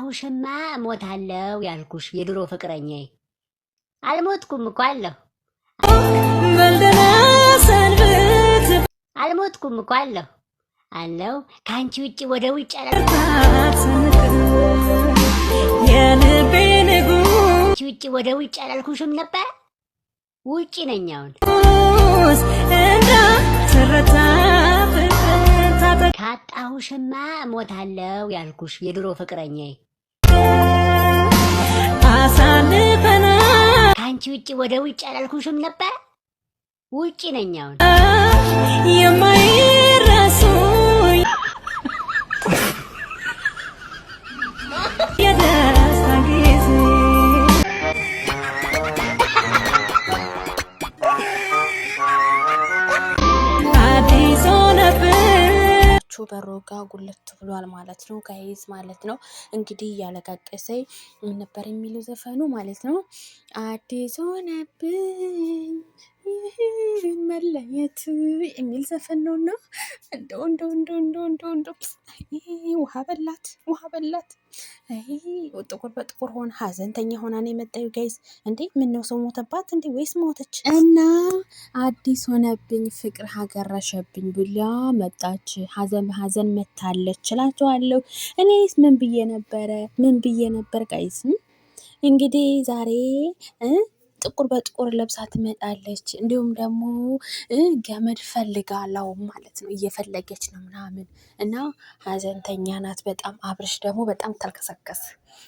ካጣሁሽማ እሞታለሁ ያልኩሽ የድሮ ፍቅረኛዬ አልሞትኩም እኮ አለሁ። አልሞትኩም እኮ አለሁ ከአንቺ ውጭ ወደ ውጭ ውጭ ወደ ውጭ አላልኩሽም ነበር? ውጭ ነኝ አሁን። ካጣሁሽማ እሞታለሁ ያልኩሽ የድሮ ፍቅረኛዬ ከአንቺ ውጭ ወደ ውጭ አላልኩሽም ነበር? ውጭ ነኝ አሁን። በሩ ጋር ጉልት ብሏል ማለት ነው ጋይዝ ማለት ነው። እንግዲህ እያለቃቀሰኝ ምን ነበር የሚለው ዘፈኑ ማለት ነው። አዲስ ሆነብኝ መለየት የሚል ዘፈን ነውና እንደው ውሃ በላት ጥቁር በጥቁር ሆነ ሀዘንተኛ ሆና ነው የመጣዩ ጋይዝ። እንዴ ምን ነው ሰው ሞተባት እንዴ ወይስ ሞተች? እና አዲስ ሆነብኝ ፍቅር ሀገረሸብኝ ብላ መጣች። ሀዘን መታለች እላችኋለሁ። እኔስ ምን ብዬ ነበር ጋይዝ። እንግዲህ ዛሬ ጥቁር በጥቁር ለብሳ ትመጣለች። እንዲሁም ደግሞ ገመድ ፈልጋለው ማለት ነው፣ እየፈለገች ነው ምናምን እና ሀዘንተኛ ናት በጣም። አብርሽ ደግሞ በጣም ተልከሰከስ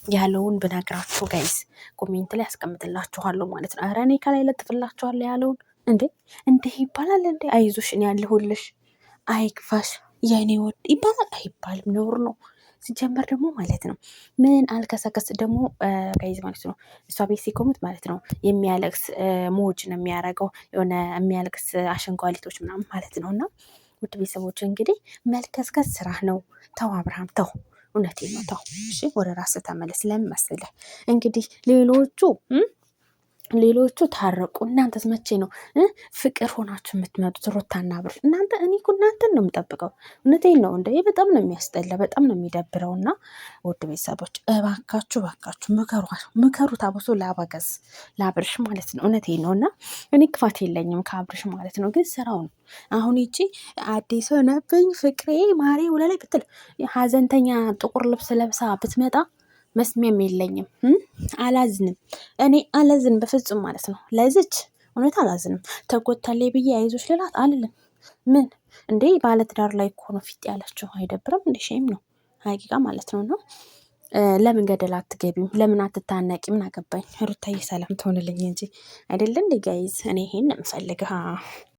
ያለውን ብነግራችሁ ጋይስ ኮሜንት ላይ ያስቀምጥላችኋለሁ ማለት ነው። ኧረ እኔ ከላይ ለጥፍላችኋለሁ ያለውን። እንዴ ይባላል እንዴ? አይዞሽ እኔ ያለሁልሽ፣ አይክፋሽ የኔ ወድ ይባላል አይባልም? ነውር ነው ሲጀመር ደግሞ ማለት ነው። ምን አልከሰከስ ደግሞ ጋይዝ ማለት ነው። እሷ ቤት ሲኮሙት ማለት ነው የሚያለቅስ ሞጅ ነው የሚያደርገው፣ የሆነ የሚያለቅስ አሸንጓሊቶች ምናምን ማለት ነው። እና ውድ ቤተሰቦች እንግዲህ መልከስከስ ስራ ነው። ተው አብርሃም ተው፣ እውነቴን ነው ተው። እሺ ወደ ራስ ተመለስ። ለምን መሰለህ እንግዲህ ሌሎቹ ታረቁ። እናንተስ መቼ ነው ፍቅር ሆናችሁ የምትመጡት? ሩታና አብርሽ እናንተ። እኔ እኮ እናንተን ነው የምጠብቀው። እውነቴን ነው እንደ በጣም ነው የሚያስጠላ፣ በጣም ነው የሚደብረው። እና ውድ ቤተሰቦች እባካችሁ ምከሩት፣ አብሶ ለአበጋዝ ለአብርሽ ማለት ነው። እውነቴን ነው። እና እኔ ክፋት የለኝም ከአብርሽ ማለት ነው፣ ግን ስራው ነው። አሁን ይቺ አዲስ ሆነብኝ ፍቅሬ ማሬ ውለላይ ብትል ሀዘንተኛ ጥቁር ልብስ ለብሳ ብትመጣ መስሚያም የለኝም። አላዝንም፣ እኔ አላዝንም በፍጹም ማለት ነው። ለዚች እውነት አላዝንም። ተጎታሌ ብዬ አይዞሽ ልላት አልልም። ምን እንዴ ባለትዳር ላይ እኮ ነው ፊት ያላችሁ። አይደብርም እንዴ? ሼም ነው ሀቂቃ ማለት ነው። እና ለምን ገደል አትገቢም? ለምን አትታነቂ? ምን አገባኝ? ሩታዬ ሰላም ትሆንልኝ እንጂ አይደለ እንዴ ጋይዝ? እኔ ይሄን የምፈልግ